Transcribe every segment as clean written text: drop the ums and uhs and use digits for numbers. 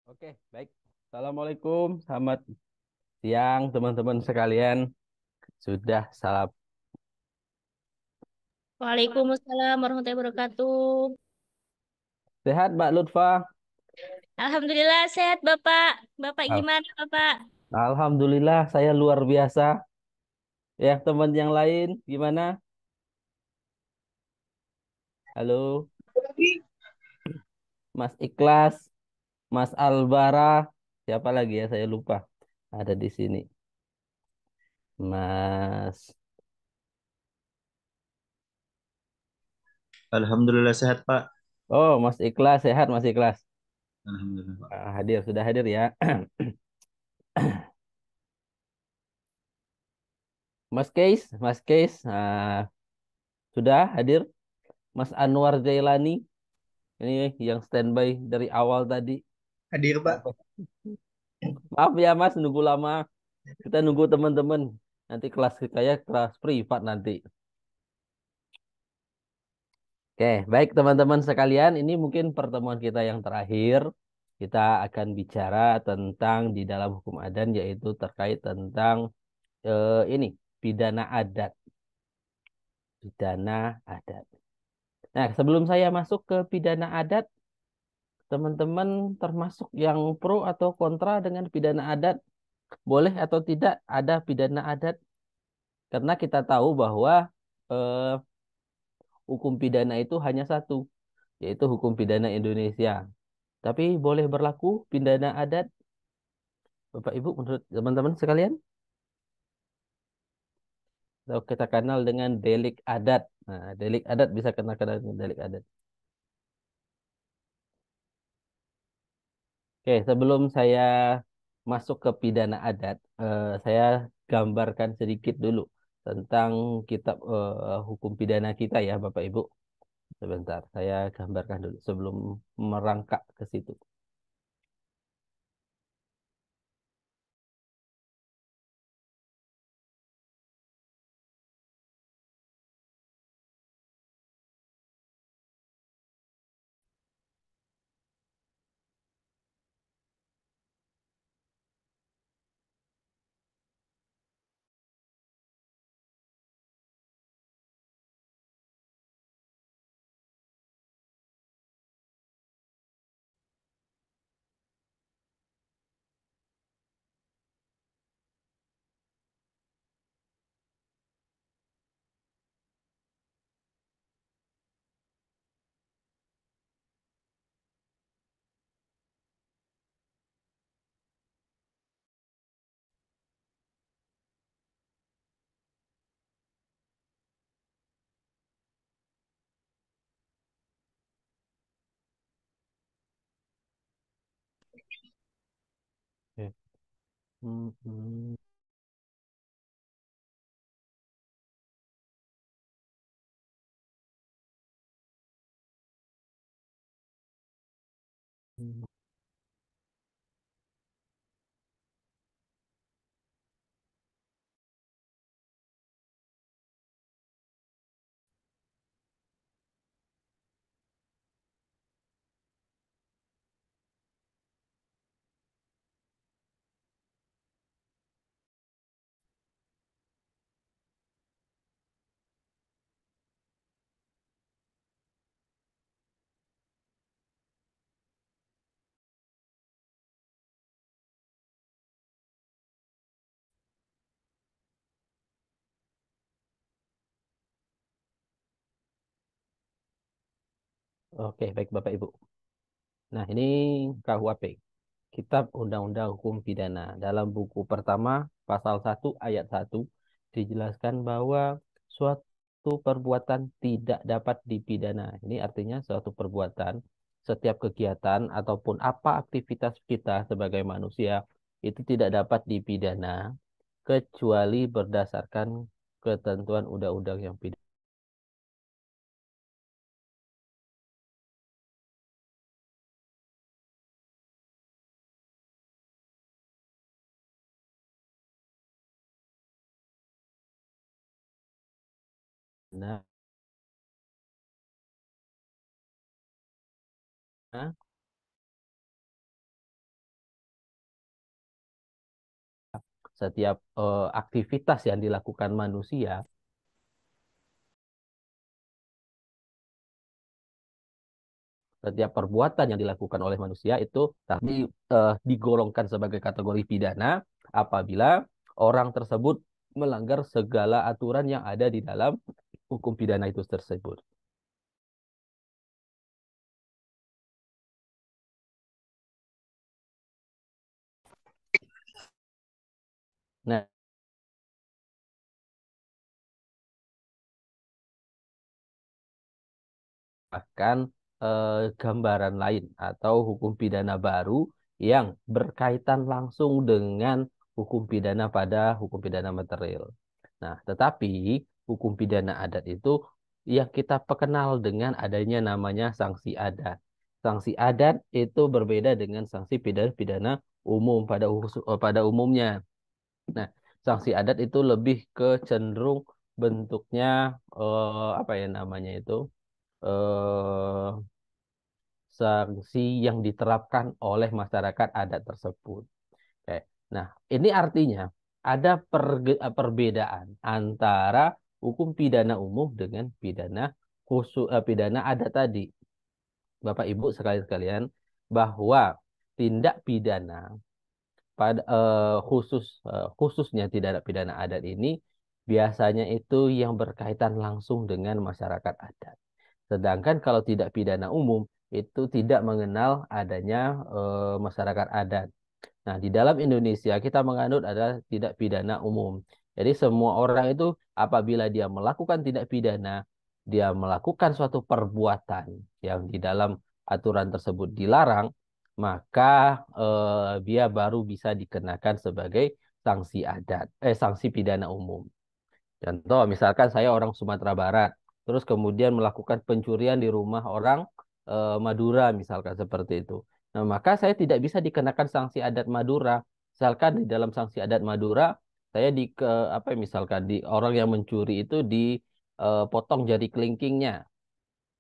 Oke, baik. Assalamualaikum, selamat siang teman-teman sekalian. Sudah salam. Waalaikumsalam warahmatullahi wabarakatuh. Sehat, Mbak Lutfa? Alhamdulillah sehat Bapak. Bapak Al- gimana Bapak? Alhamdulillah, saya luar biasa. Ya, teman yang lain, gimana? Halo, Mas Ikhlas, Mas Albara, siapa lagi ya? Saya lupa. Ada di sini. Mas. Alhamdulillah sehat Pak. Oh, Mas Ikhlas, sehat Mas Ikhlas. Alhamdulillah Pak. Hadir, sudah hadir ya. Mas Keis, sudah hadir. Mas Anwar Jailani. Ini yang standby dari awal tadi. Hadir Pak. Sampai. Maaf ya Mas, nunggu lama. Kita nunggu teman-teman. Nanti kelas kayak kelas privat nanti. Oke, baik teman-teman sekalian. Ini mungkin pertemuan kita yang terakhir. Kita akan bicara tentang di dalam hukum adat, yaitu terkait tentang ini pidana adat. Pidana adat. Nah, sebelum saya masuk ke pidana adat, teman-teman termasuk yang pro atau kontra dengan pidana adat? Boleh atau tidak ada pidana adat? Karena kita tahu bahwa eh, hukum pidana itu hanya satu, yaitu hukum pidana Indonesia. Tapi boleh berlaku pidana adat, Bapak Ibu, menurut teman-teman sekalian? Atau kita kenal dengan delik adat. Nah, delik adat bisa kenal dengan delik adat. Oke, sebelum saya masuk ke pidana adat, saya gambarkan sedikit dulu tentang kitab hukum pidana kita ya, Bapak Ibu. Sebentar, saya gambarkan dulu sebelum merangkak ke situ. Oke. Hmm, hmm, hmm. Oke, baik Bapak Ibu. Nah, ini KUHP, Kitab Undang-Undang Hukum Pidana. Dalam buku pertama, pasal 1 ayat 1 dijelaskan bahwa suatu perbuatan tidak dapat dipidana. Ini artinya suatu perbuatan, setiap kegiatan ataupun apa aktivitas kita sebagai manusia itu tidak dapat dipidana kecuali berdasarkan ketentuan undang-undang yang pidana. setiap aktivitas yang dilakukan manusia, setiap perbuatan yang dilakukan oleh manusia itu tadi digolongkan sebagai kategori pidana apabila orang tersebut melanggar segala aturan yang ada di dalam hukum pidana itu tersebut. Nah, bahkan gambaran lain atau hukum pidana baru yang berkaitan langsung dengan hukum pidana pada hukum pidana material. Nah, tetapi hukum pidana adat itu yang kita perkenal dengan adanya namanya sanksi adat. Sanksi adat itu berbeda dengan sanksi pidana umum pada umumnya. Nah, sanksi adat itu lebih ke cenderung bentuknya apa ya namanya itu? eh, Sanksi yang diterapkan oleh masyarakat adat tersebut. Oke. Nah, ini artinya ada perbedaan antara hukum pidana umum dengan pidana adat tadi. Bapak Ibu sekalian-sekalian, bahwa tindak pidana khususnya tindak pidana adat ini biasanya itu yang berkaitan langsung dengan masyarakat adat. Sedangkan kalau tidak pidana umum itu tidak mengenal adanya masyarakat adat. Nah, di dalam Indonesia kita menganut ada tidak pidana umum. Jadi semua orang itu apabila dia melakukan tindak pidana, dia melakukan suatu perbuatan yang di dalam aturan tersebut dilarang, maka dia baru bisa dikenakan sebagai sanksi pidana umum. Contoh, misalkan saya orang Sumatera Barat, terus kemudian melakukan pencurian di rumah orang Madura, misalkan seperti itu. Nah, maka saya tidak bisa dikenakan sanksi adat Madura. Misalkan di dalam sanksi adat Madura, saya apa misalkan di orang yang mencuri itu dipotong jari kelingkingnya.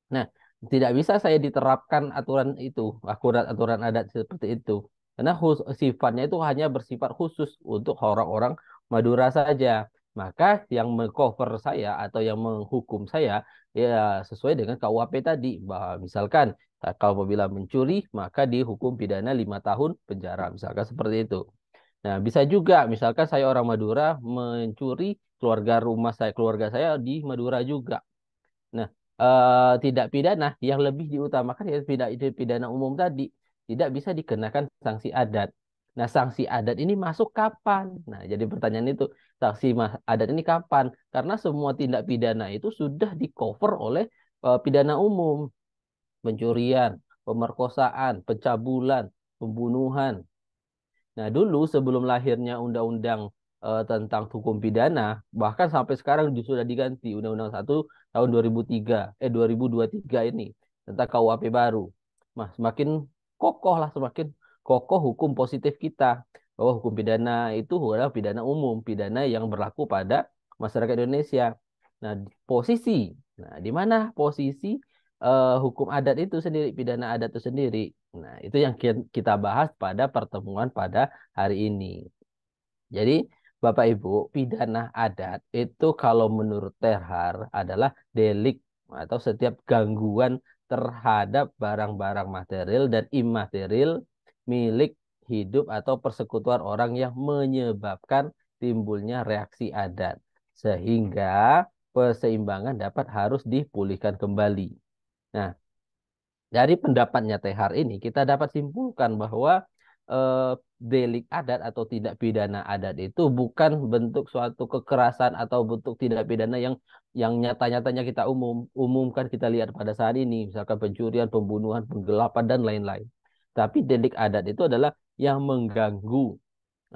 Nah, tidak bisa saya diterapkan aturan itu, aturan adat seperti itu. Karena sifatnya itu hanya bersifat khusus untuk orang-orang Madura saja. Maka yang mengcover saya atau yang menghukum saya ya sesuai dengan KUHP tadi. Bahwa misalkan kalau apabila mencuri maka dihukum pidana 5 tahun penjara. Misalkan seperti itu. Nah, bisa juga misalkan saya orang Madura mencuri keluarga saya di Madura juga. Nah, tidak pidana yang lebih diutamakan ya pidana umum tadi tidak bisa dikenakan sanksi adat. Nah, sanksi adat ini masuk kapan? Nah, jadi pertanyaan itu adat ini kapan? Karena semua tindak pidana itu sudah di cover oleh pidana umum, pencurian, pemerkosaan, pencabulan, pembunuhan. Nah, dulu sebelum lahirnya undang-undang tentang hukum pidana, bahkan sampai sekarang sudah diganti Undang-Undang 1 tahun 2023 ini tentang KUHP baru. Nah, semakin kokoh lah, semakin kokoh hukum positif kita bahwa hukum pidana itu adalah pidana umum, pidana yang berlaku pada masyarakat Indonesia. Nah, posisi, nah di mana posisi hukum adat itu sendiri, pidana adat itu sendiri. Nah, itu yang kita bahas pada pertemuan pada hari ini. Jadi, Bapak Ibu, pidana adat itu kalau menurut Terhar adalah delik atau setiap gangguan terhadap barang-barang material dan imaterial milik hidup atau persekutuan orang yang menyebabkan timbulnya reaksi adat. Sehingga keseimbangan harus dipulihkan kembali. Nah, dari pendapatnya Tehar ini kita dapat simpulkan bahwa eh, delik adat atau tidak pidana adat itu bukan bentuk suatu kekerasan atau bentuk tidak pidana yang nyata-nyatanya kita umumkan kita lihat pada saat ini, misalkan pencurian, pembunuhan, penggelapan dan lain-lain. Tapi delik adat itu adalah yang mengganggu.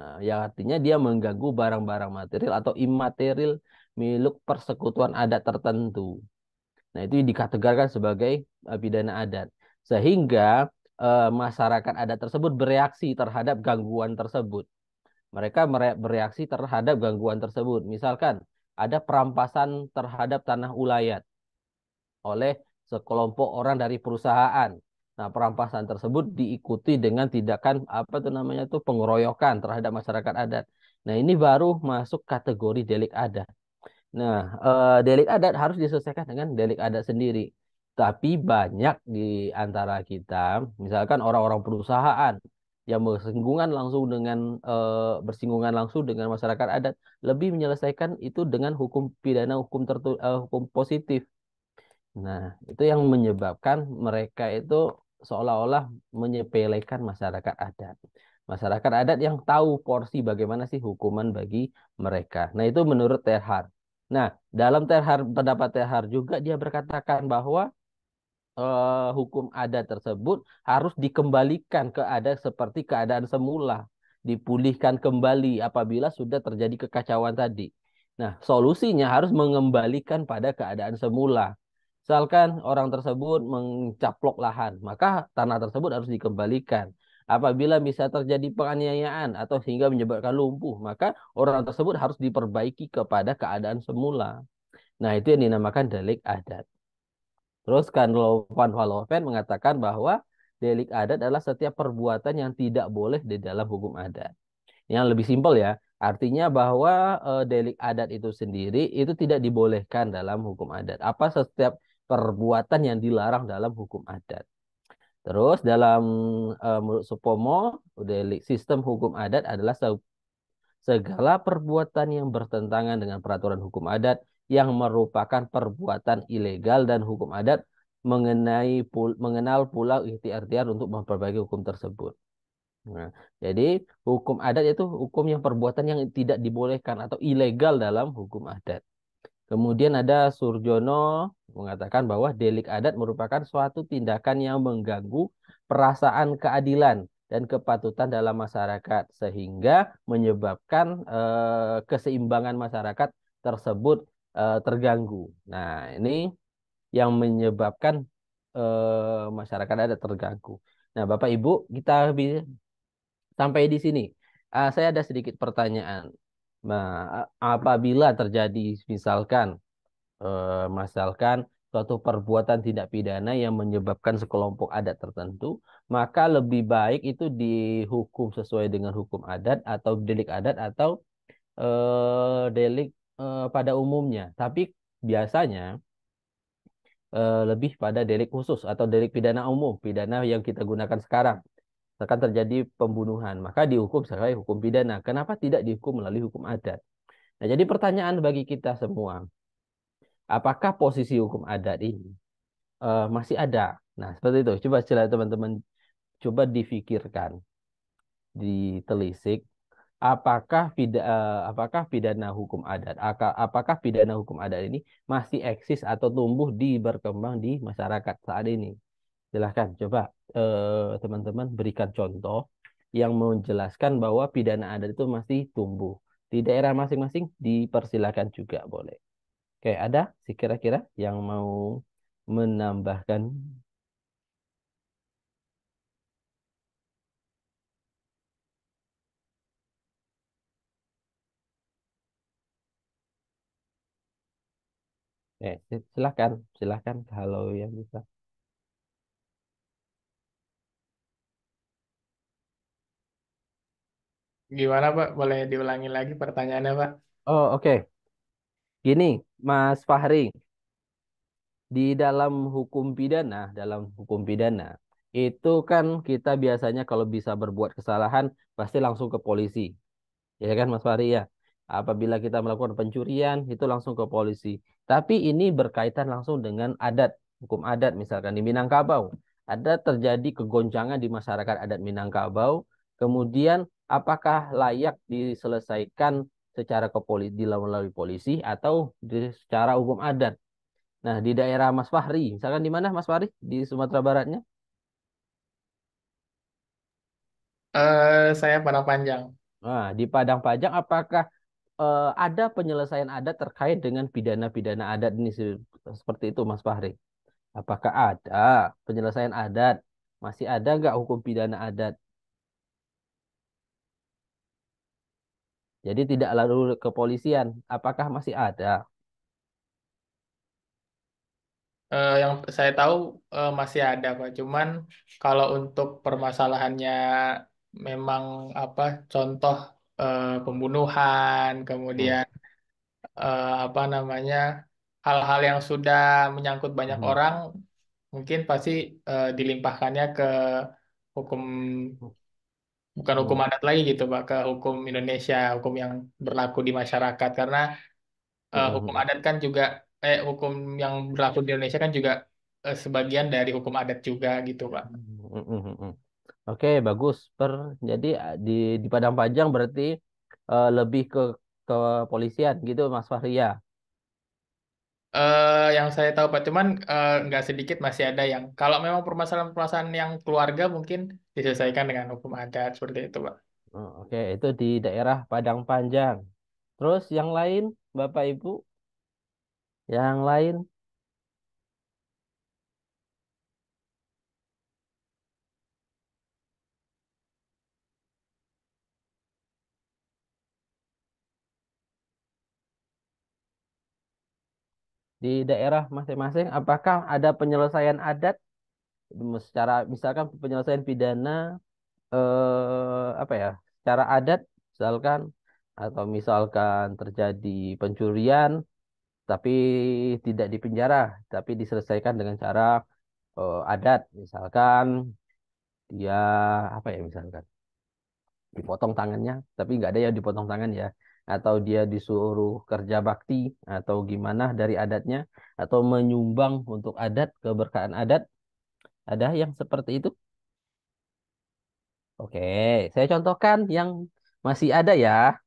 Nah, yang artinya dia mengganggu barang-barang material atau imaterial milik persekutuan adat tertentu. Nah, itu dikategorikan sebagai pidana adat. Sehingga masyarakat adat tersebut bereaksi terhadap gangguan tersebut. Mereka bereaksi terhadap gangguan tersebut. Misalkan ada perampasan terhadap tanah ulayat oleh sekelompok orang dari perusahaan. Nah, perampasan tersebut diikuti dengan tindakan apa itu namanya tuh pengeroyokan terhadap masyarakat adat. Nah, ini baru masuk kategori delik adat. Nah, delik adat harus diselesaikan dengan delik adat sendiri. Tapi banyak di antara kita, misalkan orang-orang perusahaan yang bersinggungan langsung dengan masyarakat adat, lebih menyelesaikan itu dengan hukum pidana, hukum positif. Nah, itu yang menyebabkan mereka itu seolah-olah menyepelekan masyarakat adat. Masyarakat adat yang tahu porsi bagaimana sih hukuman bagi mereka. Nah, itu menurut Terhar. Nah, dalam pendapat Terhar juga dia berkatakan bahwa hukum adat tersebut harus dikembalikan ke adat seperti keadaan semula, dipulihkan kembali apabila sudah terjadi kekacauan tadi. Nah, solusinya harus mengembalikan pada keadaan semula. Misalkan orang tersebut mencaplok lahan, maka tanah tersebut harus dikembalikan. Apabila bisa terjadi penganiayaan atau sehingga menyebabkan lumpuh, maka orang tersebut harus diperbaiki kepada keadaan semula. Nah, itu yang dinamakan delik adat. Terus kan Van Vollenhoven mengatakan bahwa delik adat adalah setiap perbuatan yang tidak boleh di dalam hukum adat. Yang lebih simpel ya, artinya bahwa delik adat itu sendiri itu tidak dibolehkan dalam hukum adat. Apa setiap perbuatan yang dilarang dalam hukum adat. Terus dalam menurut Supomo, delik sistem hukum adat adalah segala perbuatan yang bertentangan dengan peraturan hukum adat yang merupakan perbuatan ilegal dan hukum adat mengenal pula ikhtiar untuk memperbaiki hukum tersebut. Nah, jadi hukum adat itu hukum yang perbuatan yang tidak dibolehkan atau ilegal dalam hukum adat. Kemudian ada Surjono mengatakan bahwa delik adat merupakan suatu tindakan yang mengganggu perasaan keadilan dan kepatutan dalam masyarakat sehingga menyebabkan keseimbangan masyarakat tersebut terganggu. Nah, ini yang menyebabkan masyarakat adat terganggu. Nah, Bapak Ibu, kita sampai di sini. Saya ada sedikit pertanyaan. Nah, apabila terjadi misalkan suatu perbuatan tindak pidana yang menyebabkan sekelompok adat tertentu, maka lebih baik itu dihukum sesuai dengan hukum adat atau delik adat atau delik pada umumnya. Tapi biasanya lebih pada delik khusus atau delik pidana umum, pidana yang kita gunakan sekarang. Akan terjadi pembunuhan, maka dihukum sebagai hukum pidana. Kenapa tidak dihukum melalui hukum adat? Nah, jadi pertanyaan bagi kita semua, apakah posisi hukum adat ini masih ada? Nah, seperti itu. Coba sila teman-teman coba difikirkan, ditelisik, apakah pidana hukum adat, apakah pidana hukum adat ini masih eksis atau tumbuh berkembang di masyarakat saat ini? Silahkan coba teman-teman berikan contoh yang menjelaskan bahwa pidana adat itu masih tumbuh. Di daerah masing-masing dipersilakan juga boleh. Oke, ada sih kira-kira yang mau menambahkan? Silahkan, silahkan kalau yang bisa. Gimana Pak? Boleh diulangi lagi pertanyaannya Pak? Oh, oke. Gini, Mas Fahri, dalam hukum pidana, itu kan kita biasanya kalau bisa berbuat kesalahan, pasti langsung ke polisi. Ya kan Mas Fahri ya. Apabila kita melakukan pencurian itu langsung ke polisi. Tapi ini berkaitan langsung dengan adat, hukum adat misalkan di Minangkabau. Ada terjadi kegoncangan di masyarakat adat Minangkabau. Kemudian apakah layak diselesaikan secara melalui polisi atau secara hukum adat? Nah, di daerah Mas Fahri, misalkan di mana Mas Fahri? Di Sumatera Baratnya? Saya Padang Panjang. Nah, di Padang Pajang apakah ada penyelesaian adat terkait dengan pidana-pidana adat ini seperti itu Mas Fahri? Apakah ada penyelesaian adat? Masih ada nggak hukum pidana adat? Jadi tidak lalu kepolisian. Apakah masih ada? Yang saya tahu masih ada Pak. Cuman kalau untuk permasalahannya memang apa contoh pembunuhan, Hmm. kemudian apa namanya hal-hal yang sudah menyangkut banyak Hmm. orang, mungkin pasti dilimpahkannya ke hukum, bukan hukum Hmm. adat lagi gitu Pak, ke hukum Indonesia, hukum yang berlaku di masyarakat. Karena hukum Hmm. adat kan juga, hukum yang berlaku di Indonesia kan juga sebagian dari hukum adat juga gitu Pak. Hmm. Oke, bagus. Jadi di Padang Panjang berarti lebih ke polisian gitu, Mas Fahria. Yang saya tahu Pak, cuman nggak sedikit masih ada yang kalau memang permasalahan-permasalahan yang keluarga mungkin diselesaikan dengan hukum adat seperti itu Pak. Oh, oke, itu di daerah Padang Panjang. Terus yang lain, Bapak Ibu, yang lain di daerah masing-masing, apakah ada penyelesaian adat secara misalkan penyelesaian pidana apa ya, secara adat misalkan atau misalkan terjadi pencurian tapi tidak dipenjara, tapi diselesaikan dengan cara adat, misalkan dia apa ya misalkan dipotong tangannya, tapi nggak ada yang dipotong tangan ya, atau dia disuruh kerja bakti atau gimana dari adatnya, atau menyumbang untuk adat, keberkahan adat, ada yang seperti itu. Oke, saya contohkan yang masih ada ya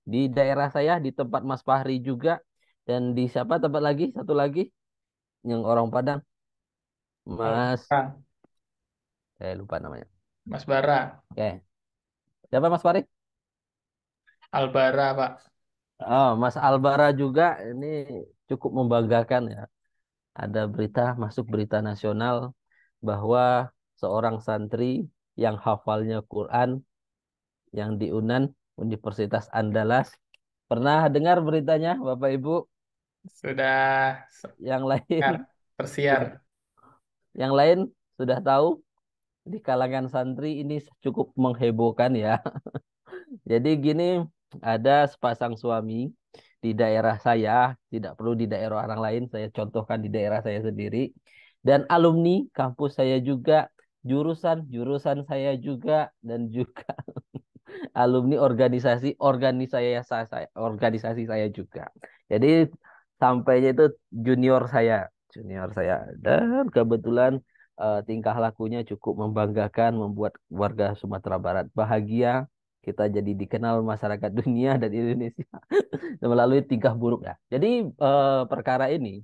di daerah saya, di tempat Mas Fahri juga, dan di siapa tempat lagi, satu lagi yang orang Padang, Mas, Bang, saya lupa namanya. Mas Bara, Oke, siapa Mas Fahri? Albara Pak. Oh, Mas Albara juga ini cukup membanggakan ya. Ada berita masuk berita nasional bahwa seorang santri yang hafalnya Quran yang di UNAN Universitas Andalas. Pernah dengar beritanya, Bapak Ibu? Sudah Yang lain tersiar. sudah yang lain sudah tahu di kalangan santri ini cukup menghebohkan ya. Jadi gini, ada sepasang suami di daerah saya, tidak perlu di daerah orang lain, saya contohkan di daerah saya sendiri. Dan alumni kampus saya juga, jurusan-jurusan saya juga, dan juga alumni organisasi saya juga. Jadi sampainya itu junior saya, junior saya. Dan kebetulan tingkah lakunya cukup membanggakan, membuat warga Sumatera Barat bahagia. Kita jadi dikenal masyarakat dunia dan Indonesia melalui tingkah buruk ya. Jadi perkara ini,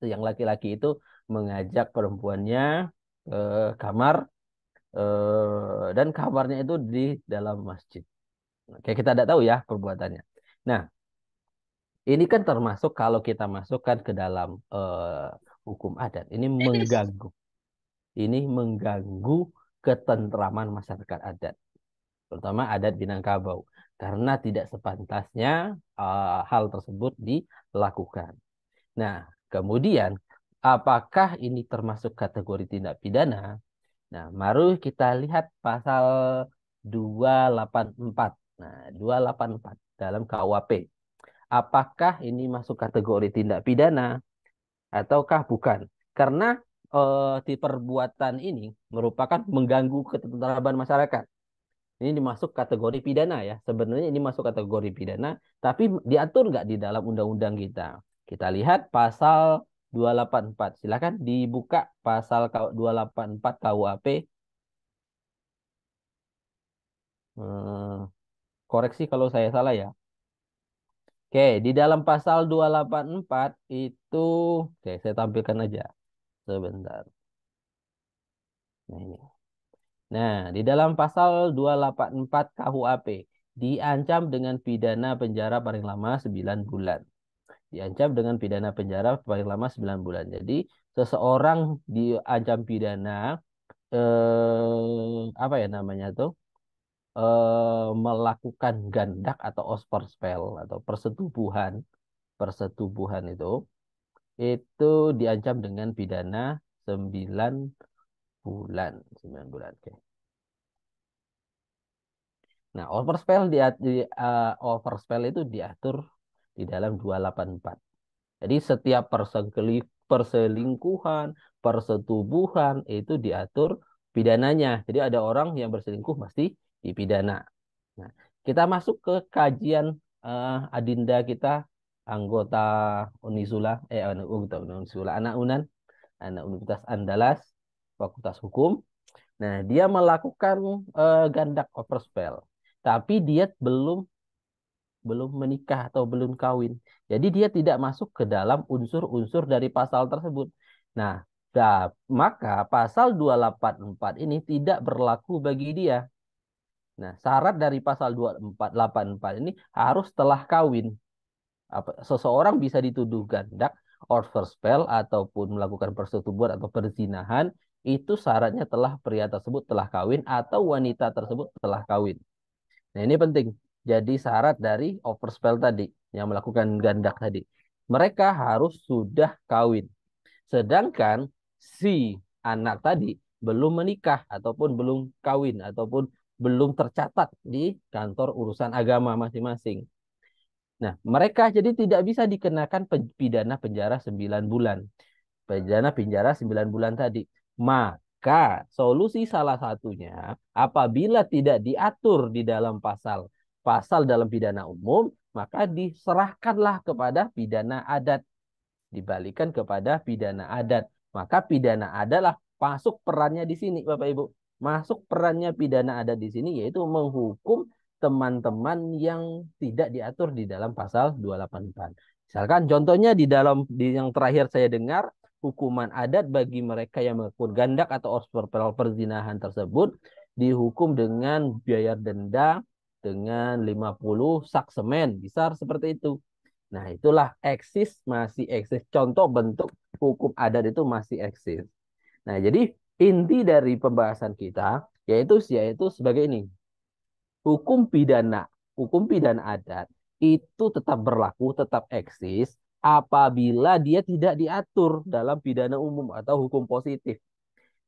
yang laki-laki itu mengajak perempuannya ke kamar, dan kamarnya itu di dalam masjid. Oke, kita tidak tahu ya perbuatannya. Nah, ini kan termasuk kalau kita masukkan ke dalam hukum adat. Ini mengganggu ketentraman masyarakat adat, terutama adat Minangkabau, karena tidak sepantasnya hal tersebut dilakukan. Nah, kemudian apakah ini termasuk kategori tindak pidana? Nah, mari kita lihat pasal 284. Nah, 284 dalam KUHP. Apakah ini masuk kategori tindak pidana ataukah bukan? Karena di perbuatan ini merupakan mengganggu ketertiban masyarakat. Ini dimasuk kategori pidana ya. Sebenarnya ini masuk kategori pidana, tapi diatur nggak di dalam undang-undang kita? Kita lihat pasal 284. Silakan dibuka pasal 284 KUHP. Eh, Koreksi kalau saya salah ya. Oke, di dalam pasal 284 itu, oke, saya tampilkan aja sebentar. Nah, ini. Nah, di dalam pasal 284 KUHP diancam dengan pidana penjara paling lama 9 bulan. Diancam dengan pidana penjara paling lama 9 bulan. Jadi, seseorang diancam pidana apa ya namanya tuh? Melakukan gandak atau osperspel atau persetubuhan, persetubuhan itu diancam dengan pidana 9 bulan. 9 bulan. Oke. Nah, overspell itu diatur di dalam 284. Jadi setiap perselingkuhan, persetubuhan itu diatur pidananya. Jadi ada orang yang berselingkuh mesti dipidana. Nah, kita masuk ke kajian adinda kita, anggota Unisula, anak Unan, anak Universitas Andalas, Fakultas Hukum. Nah, dia melakukan gandak overspell, tapi dia belum menikah atau belum kawin. Jadi dia tidak masuk ke dalam unsur-unsur dari pasal tersebut. Nah, maka pasal 284 ini tidak berlaku bagi dia. Nah, syarat dari pasal 284 ini harus telah kawin. Seseorang bisa dituduh gandak, overspell, ataupun melakukan persetubuhan atau perzinahan, itu syaratnya pria tersebut telah kawin atau wanita tersebut telah kawin. Nah, ini penting. Jadi syarat dari overspell tadi, yang melakukan gandak tadi. Mereka harus sudah kawin. Sedangkan si anak tadi belum menikah, ataupun belum kawin, ataupun belum tercatat di kantor urusan agama masing-masing. Nah, mereka jadi tidak bisa dikenakan pidana penjara 9 bulan. Pidana penjara 9 bulan tadi. Maka solusi salah satunya apabila tidak diatur di dalam pasal dalam pidana umum, maka diserahkanlah kepada pidana adat. Dibalikan kepada pidana adat. Maka pidana adalah masuk perannya di sini, Bapak Ibu. Masuk perannya pidana adat di sini yaitu menghukum teman-teman yang tidak diatur di dalam pasal 284. Misalkan contohnya di yang terakhir saya dengar, hukuman adat bagi mereka yang melakukan gandak atau perzinahan tersebut dihukum dengan biaya denda dengan 50 sak semen, besar seperti itu. Nah, itulah masih eksis. Contoh bentuk hukum adat itu masih eksis. Nah, jadi inti dari pembahasan kita yaitu sebagai ini. Hukum pidana adat itu tetap berlaku, tetap eksis apabila dia tidak diatur dalam pidana umum atau hukum positif.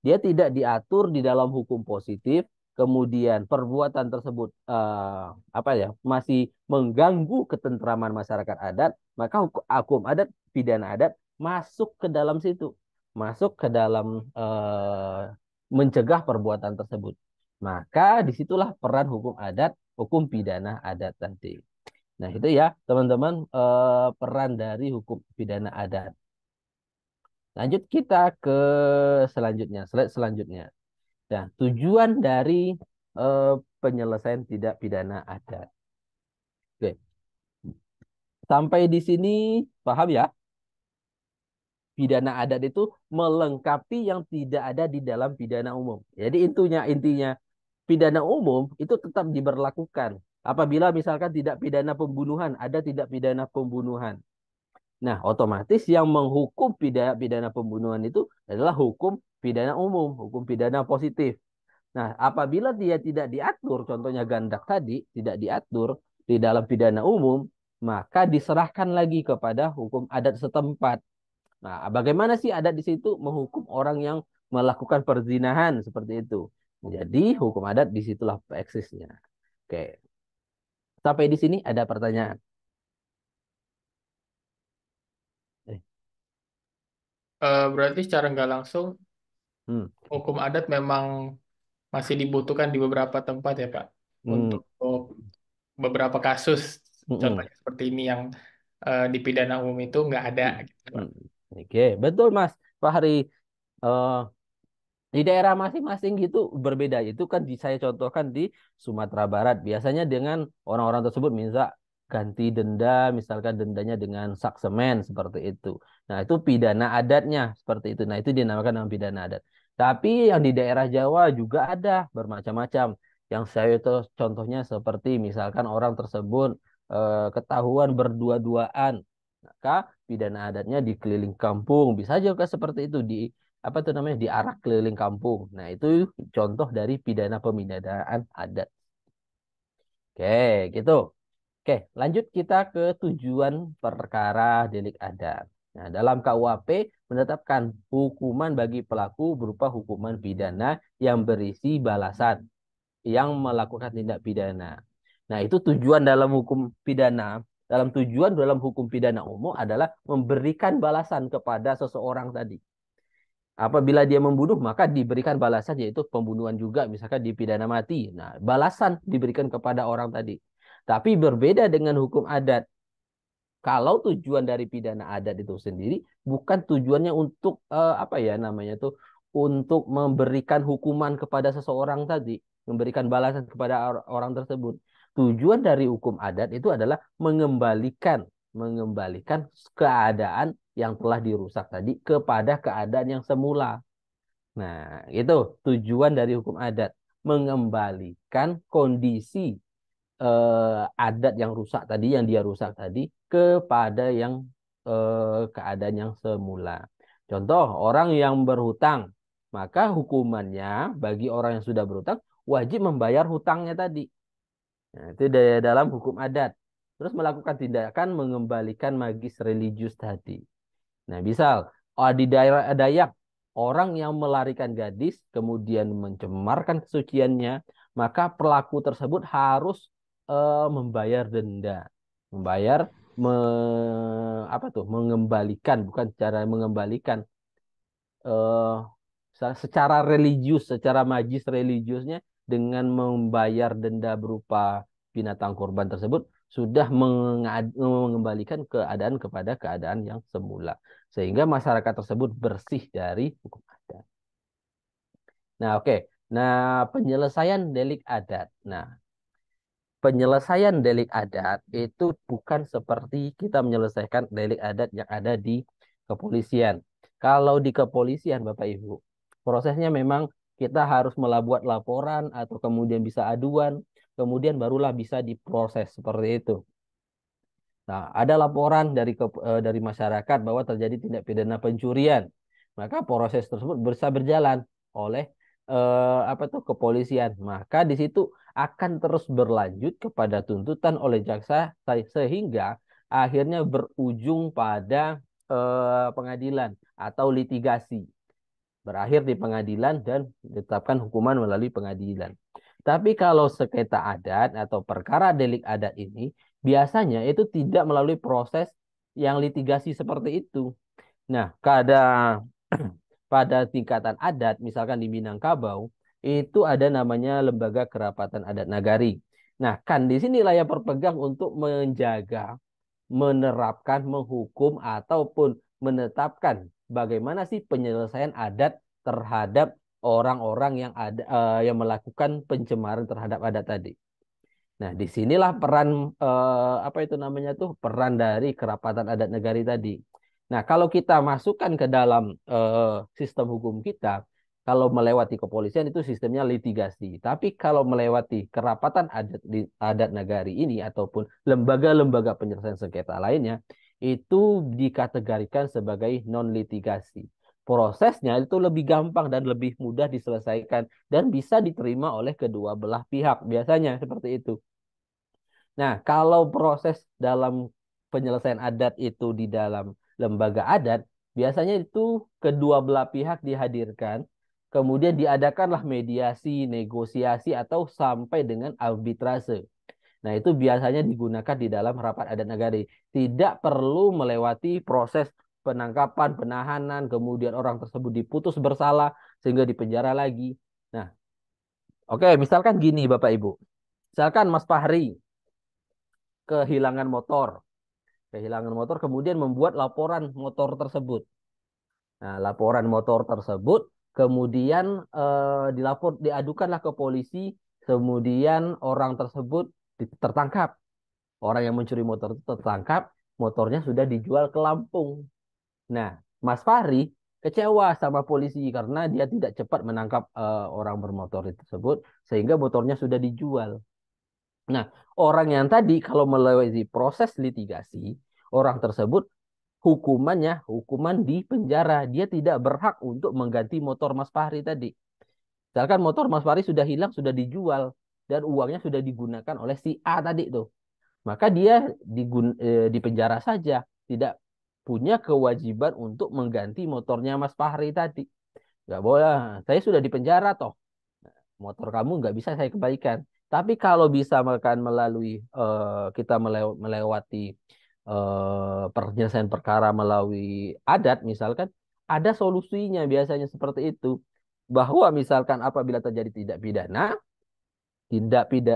Dia tidak diatur di dalam hukum positif, kemudian perbuatan tersebut masih mengganggu ketentraman masyarakat adat, maka hukum adat, pidana adat masuk ke dalam situ, masuk ke dalam mencegah perbuatan tersebut. Maka disitulah peran hukum adat, hukum pidana adat nanti. Nah, itu ya teman-teman, peran dari hukum pidana adat. Lanjut kita ke slide selanjutnya. Nah, tujuan dari penyelesaian tidak pidana adat. Oke. Sampai di sini paham ya? Pidana adat itu melengkapi yang tidak ada di dalam pidana umum. Jadi intinya pidana umum itu tetap diberlakukan. Apabila misalkan tidak pidana pembunuhan, ada tidak pidana pembunuhan. Nah, otomatis yang menghukum pidana pembunuhan itu adalah hukum pidana umum, hukum pidana positif. Nah, apabila dia tidak diatur, contohnya gandak tadi, tidak diatur di dalam pidana umum, maka diserahkan lagi kepada hukum adat setempat. Nah, bagaimana sih adat di situ menghukum orang yang melakukan perzinahan seperti itu? Jadi, hukum adat disitulah eksisnya. Oke, sampai di sini ada pertanyaan. Berarti secara nggak langsung Hmm. hukum adat memang masih dibutuhkan di beberapa tempat ya Pak, Hmm. untuk beberapa kasus, Hmm. contohnya seperti ini yang di pidana umum itu nggak ada gitu Pak. Oke, betul Mas Fahri. Eh, Di daerah masing-masing gitu berbeda. Itu kan saya contohkan di Sumatera Barat. Biasanya dengan orang-orang tersebut minta ganti denda, misalkan dendanya dengan saksemen seperti itu. Nah, itu pidana adatnya seperti itu. Nah, itu dinamakan dengan pidana adat. Tapi yang di daerah Jawa juga ada bermacam-macam. Yang saya itu contohnya seperti misalkan orang tersebut ketahuan berdua-duaan, maka pidana adatnya di keliling kampung. Bisa juga seperti itu diarak keliling kampung. Nah, itu contoh dari pidana pemindahan adat. Oke, gitu. Oke, lanjut kita ke tujuan perkara delik adat. Nah, dalam KUHP menetapkan hukuman bagi pelaku berupa hukuman pidana yang berisi balasan. yang melakukan tindak pidana. Nah, itu tujuan dalam hukum pidana. Tujuan dalam hukum pidana umum adalah memberikan balasan kepada seseorang tadi. Apabila dia membunuh, maka diberikan balasan, yaitu pembunuhan juga, misalkan dipidana mati. Nah, balasan diberikan kepada orang tadi. Tapi berbeda dengan hukum adat. Kalau tujuan dari pidana adat itu sendiri bukan tujuannya untuk apa ya namanya tuh, untuk memberikan hukuman kepada seseorang tadi, memberikan balasan kepada orang tersebut. Tujuan dari hukum adat itu adalah mengembalikan keadaan yang telah dirusak tadi kepada keadaan yang semula. Nah, itu tujuan dari hukum adat, mengembalikan kondisi adat yang rusak tadi, yang dia rusak tadi, kepada yang keadaan yang semula. Contoh, orang yang berhutang, maka hukumannya bagi orang yang sudah berhutang wajib membayar hutangnya tadi. Nah, itu dalam hukum adat. Terus melakukan tindakan mengembalikan magis religius tadi. Nah, misal di daerah Dayak, orang yang melarikan gadis kemudian mencemarkan kesuciannya, maka pelaku tersebut harus membayar denda, membayar apa tuh, mengembalikan, bukan cara mengembalikan, eh, secara religius, secara magis religiusnya, dengan membayar denda berupa binatang korban tersebut sudah mengembalikan keadaan kepada keadaan yang semula, sehingga masyarakat tersebut bersih dari hukum adat. Nah, oke. Nah, penyelesaian delik adat. Nah, penyelesaian delik adat itu bukan seperti kita menyelesaikan delik adat yang ada di kepolisian. Kalau di kepolisian, Bapak Ibu, prosesnya memang kita harus membuat laporan atau kemudian bisa aduan, kemudian barulah bisa diproses seperti itu. Nah, ada laporan dari masyarakat bahwa terjadi tindak pidana pencurian, maka proses tersebut bisa berjalan oleh apa tuh, kepolisian. Maka di situ akan terus berlanjut kepada tuntutan oleh jaksa sehingga akhirnya berujung pada pengadilan atau litigasi. Berakhir di pengadilan dan ditetapkan hukuman melalui pengadilan. Tapi kalau sengketa adat atau perkara delik adat ini biasanya itu tidak melalui proses yang litigasi seperti itu. Nah, pada tingkatan adat, misalkan di Minangkabau, itu ada namanya Lembaga Kerapatan Adat Nagari. Nah, kan di sini layar berpegang untuk menjaga, menerapkan, menghukum, ataupun menetapkan bagaimana sih penyelesaian adat terhadap orang-orang yang melakukan pencemaran terhadap adat tadi. Nah, disinilah peran apa itu namanya tuh, peran dari kerapatan adat negari tadi. Nah, kalau kita masukkan ke dalam sistem hukum kita, kalau melewati kepolisian itu sistemnya litigasi. Tapi kalau melewati kerapatan adat negari ini ataupun lembaga-lembaga penyelesaian sengketa lainnya, itu dikategorikan sebagai non litigasi. Prosesnya itu lebih gampang dan lebih mudah diselesaikan dan bisa diterima oleh kedua belah pihak. Biasanya seperti itu. Nah, kalau proses dalam penyelesaian adat itu di dalam lembaga adat, biasanya itu kedua belah pihak dihadirkan, kemudian diadakanlah mediasi, negosiasi, atau sampai dengan arbitrase. Nah, itu biasanya digunakan di dalam rapat adat nagari. Tidak perlu melewati proses penangkapan, penahanan, kemudian orang tersebut diputus bersalah sehingga dipenjara lagi. Nah, oke, misalkan gini Bapak Ibu. Misalkan Mas Fahri kehilangan motor. Kehilangan motor kemudian membuat laporan motor tersebut. Nah, laporan motor tersebut kemudian diadukanlah ke polisi, kemudian orang tersebut tertangkap. Orang yang mencuri motor itu tertangkap, motornya sudah dijual ke Lampung. Nah, Mas Fahri kecewa sama polisi karena dia tidak cepat menangkap orang bermotor tersebut sehingga motornya sudah dijual. Nah, orang yang tadi kalau melewati proses litigasi, orang tersebut hukuman di penjara. Dia tidak berhak untuk mengganti motor Mas Fahri tadi. Misalkan motor Mas Fahri sudah hilang, sudah dijual, dan uangnya sudah digunakan oleh si A tadi tuh. Maka dia di penjara saja, tidak punya kewajiban untuk mengganti motornya Mas Fahri tadi. Nggak boleh, saya sudah di penjara toh. motor kamu nggak bisa saya kembalikan. Tapi kalau bisa makan melalui kita melewati penyelesaian perkara melalui adat, misalkan ada solusinya biasanya seperti itu. Bahwa misalkan apabila terjadi tindak pidana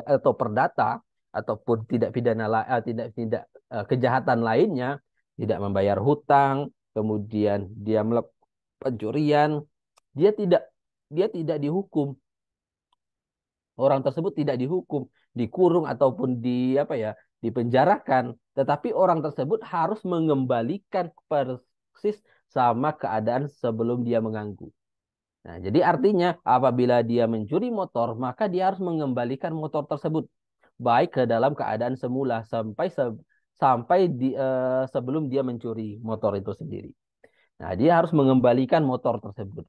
atau perdata ataupun tidak pidana tidak tidak kejahatan lainnya, tidak membayar hutang, kemudian dia melakukan pencurian, dia tidak dia tidak dihukum. Orang tersebut tidak dihukum, dikurung ataupun dipenjarakan, tetapi orang tersebut harus mengembalikan persis sama keadaan sebelum dia mengganggu. Nah, jadi artinya apabila dia mencuri motor, maka dia harus mengembalikan motor tersebut baik ke dalam keadaan semula sampai sebelum dia mencuri motor itu sendiri. Nah, dia harus mengembalikan motor tersebut.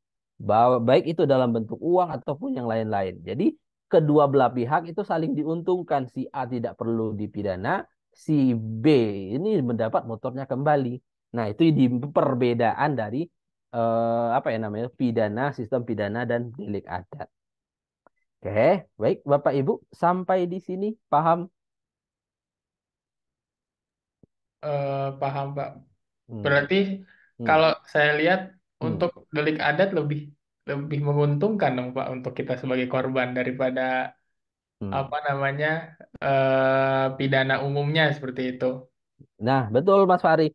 Baik itu dalam bentuk uang ataupun yang lain-lain. Jadi, kedua belah pihak itu saling diuntungkan. Si A tidak perlu dipidana, si B ini mendapat motornya kembali. Nah, itu di perbedaan dari sistem pidana dan delik adat. Oke, baik Bapak Ibu, sampai di sini paham? Paham, Pak. Hmm. Berarti Hmm. kalau saya lihat Hmm. untuk delik adat lebih lebih menguntungkan dong, Pak, untuk kita sebagai korban daripada Hmm. apa namanya pidana umumnya seperti itu. Nah, betul Mas Fari.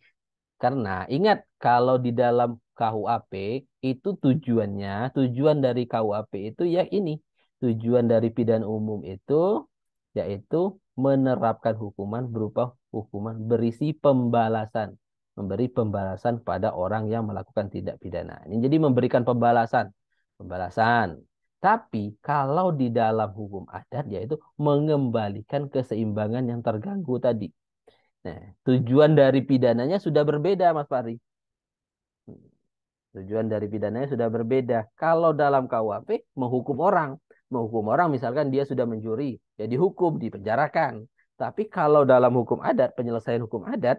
Karena ingat kalau di dalam KUHP itu tujuan dari KUHP itu ya ini, tujuan dari pidana umum itu yaitu menerapkan hukuman berupa hukuman berisi pembalasan, memberi pembalasan pada orang yang melakukan tindak pidana. Ini jadi memberikan pembalasan. Tapi kalau di dalam hukum adat yaitu mengembalikan keseimbangan yang terganggu tadi. Nah, tujuan dari pidananya sudah berbeda, Mas Fari. Tujuan dari pidananya sudah berbeda. Kalau dalam KUHP menghukum orang misalkan dia sudah mencuri, ya dihukum, dipenjarakan. Tapi kalau dalam hukum adat, penyelesaian hukum adat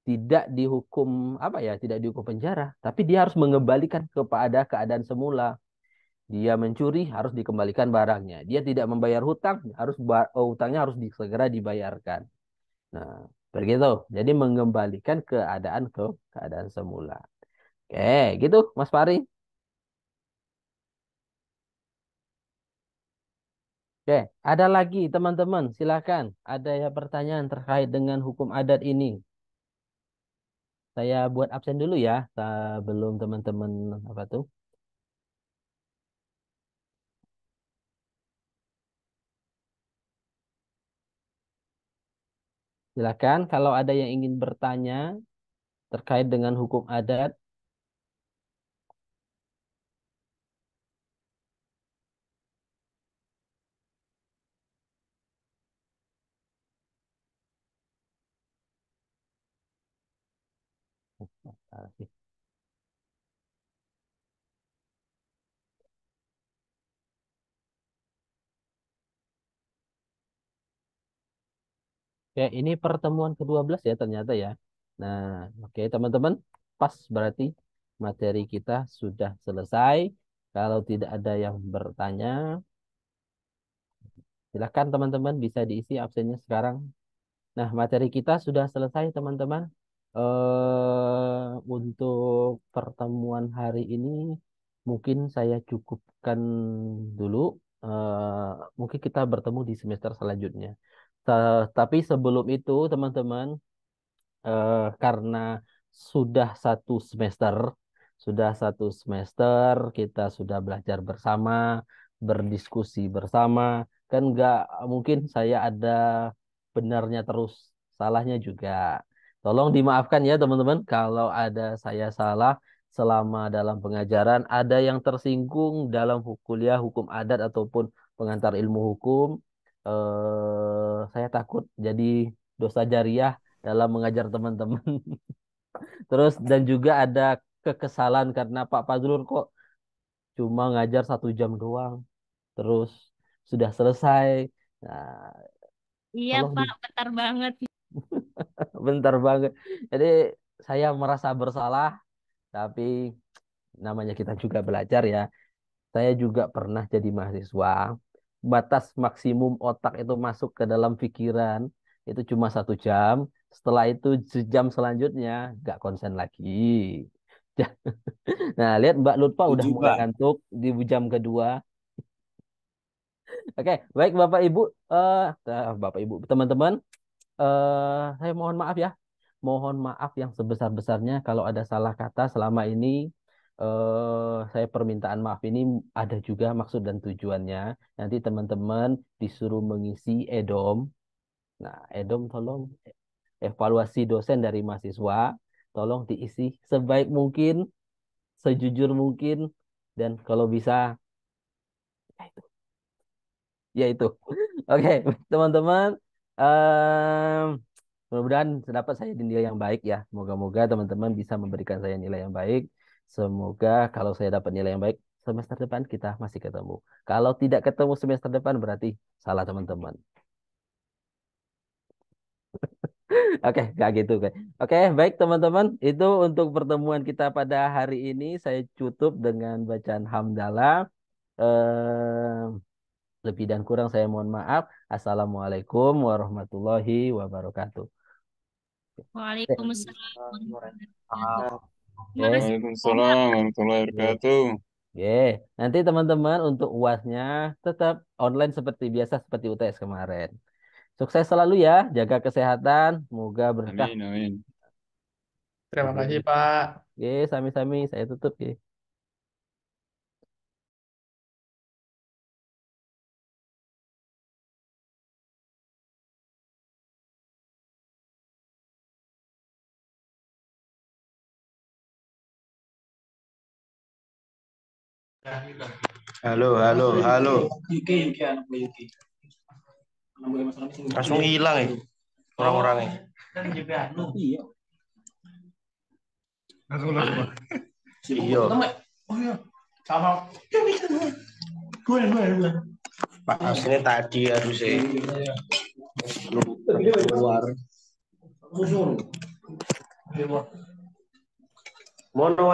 tidak dihukum tidak dihukum penjara, tapi dia harus mengembalikan kepada keadaan semula. Dia mencuri harus dikembalikan barangnya. Dia tidak membayar hutang, hutangnya harus segera dibayarkan. Nah, begitu. Jadi mengembalikan keadaan ke keadaan semula. Oke, gitu Mas Fari. Oke, ada lagi teman-teman, silakan. Ada ya pertanyaan terkait dengan hukum adat ini. Saya buat absen dulu ya, sebelum teman-teman apa tuh? Silakan kalau ada yang ingin bertanya terkait dengan hukum adat. Oke, ini pertemuan ke-12 ya ternyata ya. Nah, oke teman-teman, pas berarti materi kita sudah selesai. Kalau tidak ada yang bertanya, silakan teman-teman bisa diisi absennya sekarang. Nah, materi kita sudah selesai teman-teman. Untuk pertemuan hari ini mungkin saya cukupkan dulu. Mungkin kita bertemu di semester selanjutnya. Tapi sebelum itu teman-teman, karena sudah satu semester, kita sudah belajar bersama, berdiskusi bersama, kan nggak mungkin saya ada benarnya terus, salahnya juga. Tolong dimaafkan ya teman-teman, kalau ada saya salah selama dalam pengajaran, ada yang tersinggung dalam kuliah hukum adat ataupun pengantar ilmu hukum, saya takut jadi dosa jariah dalam mengajar teman-teman. Terus dan juga ada kekesalan karena Pak Fazrul kok cuma ngajar 1 jam doang. Terus sudah selesai. Nah, Iya, tolong di Pak, bentar banget. bentar banget. Jadi saya merasa bersalah, tapi namanya kita juga belajar ya. Saya juga pernah jadi mahasiswa. Batas maksimum otak itu masuk ke dalam pikiran itu cuma 1 jam. Setelah itu sejam selanjutnya nggak konsen lagi. Nah, lihat Mbak Lutfa udah Tujuh, mulai Pak. ngantuk di jam kedua. Oke, baik Bapak Ibu, Bapak Ibu, teman-teman, saya mohon maaf ya. Mohon maaf yang sebesar-besarnya kalau ada salah kata selama ini. Saya permintaan maaf ini ada juga maksud dan tujuannya. Nanti teman-teman disuruh mengisi EDOM. Nah, EDOM tolong evaluasi dosen dari mahasiswa, tolong diisi sebaik mungkin, sejujur mungkin, dan kalau bisa, ya itu. Ya itu. Oke, teman-teman. em, Mudah-mudahan dapat saya di nilai yang baik ya. Moga-moga teman-teman bisa memberikan saya nilai yang baik. Semoga kalau saya dapat nilai yang baik, semester depan kita masih ketemu. Kalau tidak ketemu semester depan berarti salah teman-teman. Oke, nggak gitu kan. Oke, baik teman-teman. Itu untuk pertemuan kita pada hari ini. Saya tutup dengan bacaan hamdalah. Eh, Lebih dan kurang saya mohon maaf. Assalamualaikum warahmatullahi wabarakatuh. Waalaikumsalam warahmatullahi wabarakatuh. Terima Oke. kasih. Waalaikumsalam warahmatullahi Oke. wabarakatuh. Oke, nanti teman-teman untuk UASnya tetap online seperti biasa seperti UTS kemarin. Sukses selalu ya, jaga kesehatan, semoga berkah. Amin, amin. Terima kasih, Oke, Pak. oke, sami-sami, saya tutup ya. Halo, halo, halo. Langsung hilang ya orang-orangnya. Iya. Pak aslinya tadi harusnya keluar. Mono